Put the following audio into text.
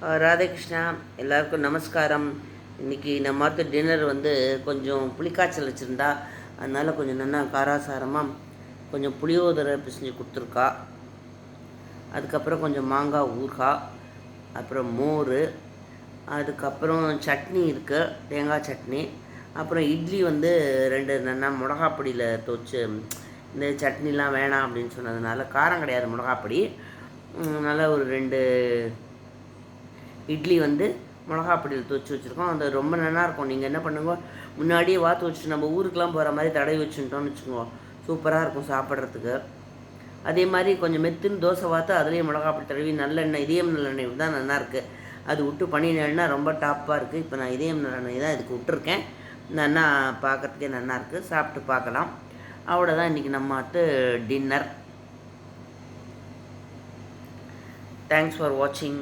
ராதாகிருஷ்ணா, எல்லாருக்கும் நமஸ்காரம். இன்றைக்கி நம்ம மாற்று டின்னர் வந்து கொஞ்சம் புளிக்காய்ச்சல் வச்சுருந்தா, அதனால் கொஞ்சம் நல்லா காராசாரமாக கொஞ்சம் புளியோதரை பிசைஞ்சு கொடுத்துருக்கா. அதுக்கப்புறம் கொஞ்சம் மாங்காய் ஊறுகாய், அப்புறம் மோர், அதுக்கப்புறம் சட்னி இருக்குது, தேங்காய் சட்னி. அப்புறம் இட்லி வந்து 2 நல்லா மிளகாப்பொடியில் துவச்சி, இந்த சட்னிலாம் வேணாம் அப்படின்னு சொன்னதுனால, காரம் கிடையாது மிளகாப்பொடி, நல்லா ஒரு 2 இட்லி வந்து மிளகாப்பொடியில் துவச்சி வச்சுருக்கோம். அது ரொம்ப நல்லாயிருக்கும். நீங்கள் என்ன பண்ணுங்க, முன்னாடியே வாத்து வச்சுட்டு நம்ம ஊருக்கெலாம் போகிற மாதிரி தடவி வச்சுட்டோம்னு வச்சுக்கோங்க, சூப்பராக இருக்கும் சாப்பிட்றதுக்கு. அதே மாதிரி கொஞ்சம் மெத்துன்னு தோசை வாத்து அதுலேயும் மிளகாப்பொடி தடவி நல்லெண்ணெய், இதயம் நல்லெண்ணெய் தான் நல்லாயிருக்கு. அது விட்டு பண்ணினேன்னா ரொம்ப டாப்பாக இருக்குது. இப்போ நான் இதயம் நல்லெண்ணெய் தான் இதுக்கு விட்டுருக்கேன். நல்லா பார்க்குறதுக்கே நல்லாயிருக்கு. சாப்பிட்டு பார்க்கலாம். அவ்வளோதான் இன்றைக்கி நம்ம டின்னர். தேங்க்ஸ் ஃபார் வாட்சிங்.